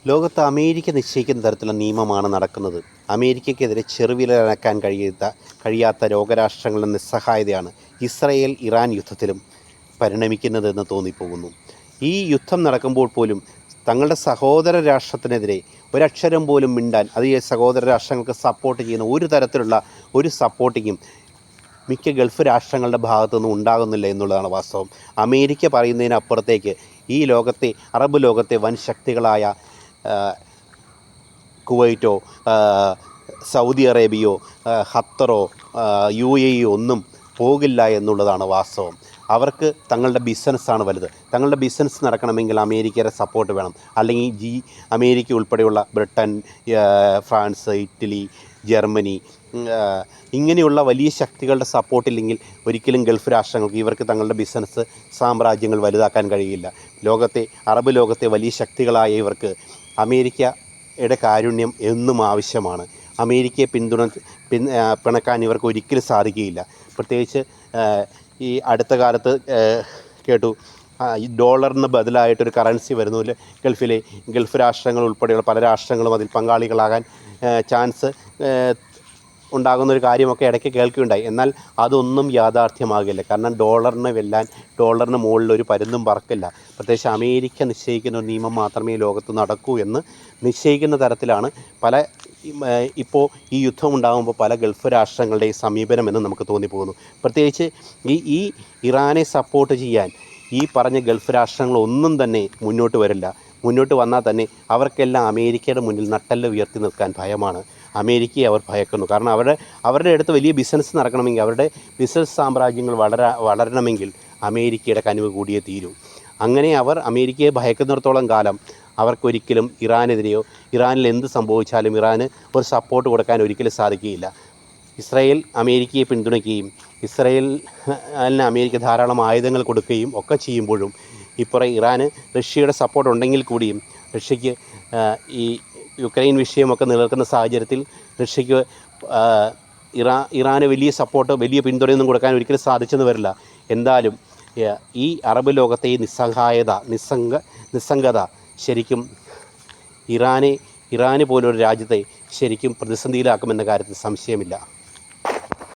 ലോകത്ത് അമേരിക്ക നിശ്ചയിക്കുന്ന തരത്തിലുള്ള നിയമമാണ് നടക്കുന്നത്. അമേരിക്കയ്ക്കെതിരെ ചെറുവിരലനക്കാൻ കഴിയാത്ത ലോകരാഷ്ട്രങ്ങളുടെ നിസ്സഹായതയാണ് ഇസ്രയേൽ ഇറാൻ യുദ്ധത്തിലും പരിണമിക്കുന്നതെന്ന് തോന്നിപ്പോകുന്നു. ഈ യുദ്ധം നടക്കുമ്പോൾ പോലും തങ്ങളുടെ സഹോദര രാഷ്ട്രത്തിനെതിരെ ഒരക്ഷരം പോലും മിണ്ടാൻ, അത് ഈ സഹോദര രാഷ്ട്രങ്ങൾക്ക് സപ്പോർട്ട് ചെയ്യുന്ന ഒരു തരത്തിലുള്ള ഒരു സപ്പോർട്ടിങ്ങും മിക്ക ഗൾഫ് രാഷ്ട്രങ്ങളുടെ ഭാഗത്തുനിന്നും ഉണ്ടാകുന്നില്ല എന്നുള്ളതാണ് വാസ്തവം. അമേരിക്ക പറയുന്നതിനപ്പുറത്തേക്ക് ഈ ലോകത്തെ, അറബ് ലോകത്തെ വൻ ശക്തികളായ കുവൈറ്റോ സൗദി അറേബ്യയോ ഖത്തറോ UAE ഒന്നും പോകില്ല എന്നുള്ളതാണ് വാസ്തവം. അവർക്ക് തങ്ങളുടെ ബിസിനസ്സാണ് വലുത്. തങ്ങളുടെ ബിസിനസ് നടക്കണമെങ്കിൽ അമേരിക്കയുടെ സപ്പോർട്ട് വേണം. അല്ലെങ്കിൽ അമേരിക്ക ഉൾപ്പെടെയുള്ള ബ്രിട്ടൻ, ഫ്രാൻസ്, ഇറ്റലി, ജർമ്മനി ഇങ്ങനെയുള്ള വലിയ ശക്തികളുടെ സപ്പോർട്ടില്ലെങ്കിൽ ഒരിക്കലും ഗൾഫ് രാഷ്ട്രങ്ങൾക്ക് ഇവർക്ക് തങ്ങളുടെ ബിസിനസ് സാമ്രാജ്യങ്ങൾ വലുതാക്കാൻ കഴിയില്ല. അറബ് ലോകത്തെ വലിയ ശക്തികളായ ഇവർക്ക് അമേരിക്കയുടെ കാരുണ്യം എന്നും ആവശ്യമാണ്. അമേരിക്കയെ പിണക്കാൻ ഇവർക്ക് ഒരിക്കലും സാധിക്കുകയില്ല. പ്രത്യേകിച്ച് ഈ അടുത്ത കാലത്ത് കേട്ടു, ഈ ഡോളറിന് ബദലായിട്ടൊരു കറൻസി വരുന്നു. ഗൾഫ് രാഷ്ട്രങ്ങൾ ഉൾപ്പെടെയുള്ള പല രാഷ്ട്രങ്ങളും അതിൽ പങ്കാളികളാകാൻ ചാൻസ് ഉണ്ടാകുന്നൊരു കാര്യമൊക്കെ ഇടയ്ക്ക് കേൾക്കുകയുണ്ടായി. എന്നാൽ അതൊന്നും യാഥാർത്ഥ്യമാകില്ല. കാരണം ഡോളറിന് മുകളിലൊരു പരുന്തും പറക്കില്ല. പ്രത്യേകിച്ച് അമേരിക്ക നിശ്ചയിക്കുന്ന ഒരു നിയമം മാത്രമേ ലോകത്ത് നടക്കൂ എന്ന് നിശ്ചയിക്കുന്ന തരത്തിലാണ് ഇപ്പോൾ ഈ യുദ്ധം ഉണ്ടാകുമ്പോൾ പല ഗൾഫ് രാഷ്ട്രങ്ങളുടെയും സമീപനമെന്ന് നമുക്ക് തോന്നിപ്പോകുന്നു. പ്രത്യേകിച്ച് ഈ ഇറാനെ സപ്പോർട്ട് ചെയ്യാൻ ഈ പറഞ്ഞ ഗൾഫ് രാഷ്ട്രങ്ങളൊന്നും തന്നെ മുന്നോട്ട് വരില്ല. മുന്നോട്ട് വന്നാൽ തന്നെ അവർക്കെല്ലാം അമേരിക്കയുടെ മുന്നിൽ നട്ടെല്ല് ഉയർത്തി നിൽക്കാൻ ഭയമാണ്. അമേരിക്കയെ അവർ ഭയക്കുന്നു. കാരണം അവരുടെ അടുത്ത് വലിയ ബിസിനസ് നടക്കണമെങ്കിൽ, അവരുടെ ബിസിനസ് സാമ്രാജ്യങ്ങൾ വളരണമെങ്കിൽ അമേരിക്കയുടെ കനിവ് കൂടിയേ തീരൂ. അങ്ങനെ അവർ അമേരിക്കയെ ഭയക്കുന്നിടത്തോളം കാലം അവർക്കൊരിക്കലും ഇറാനെതിരെയോ, ഇറാനിൽ എന്ത് സംഭവിച്ചാലും ഇറാന് ഒരു സപ്പോർട്ട് കൊടുക്കാൻ ഒരിക്കലും സാധിക്കുകയില്ല. ഇസ്രായേൽ അമേരിക്കയെ പിന്തുണയ്ക്കുകയും ഇസ്രായേലിന് അമേരിക്ക ധാരാളം ആയുധങ്ങൾ കൊടുക്കുകയും ഒക്കെ ചെയ്യുമ്പോഴും ഇപ്പോൾ ഇറാന് റഷ്യയുടെ സപ്പോർട്ട് ഉണ്ടെങ്കിൽ കൂടിയും റഷ്യയ്ക്ക് ഈ യുക്രൈൻ വിഷയമൊക്കെ നിലനിൽക്കുന്ന സാഹചര്യത്തിൽ റഷ്യയ്ക്ക് ഇറാന് വലിയ സപ്പോർട്ട്, വലിയ പിന്തുണയൊന്നും കൊടുക്കാൻ ഒരിക്കലും സാധിച്ചെന്ന് വരില്ല. എന്തായാലും ഈ അറബ് ലോകത്തെ ഈ നിസ്സംഗത ശരിക്കും ഇറാന് പോലൊരു രാജ്യത്തെ ശരിക്കും പ്രതിസന്ധിയിലാക്കുമെന്ന കാര്യത്തിൽ സംശയമില്ല.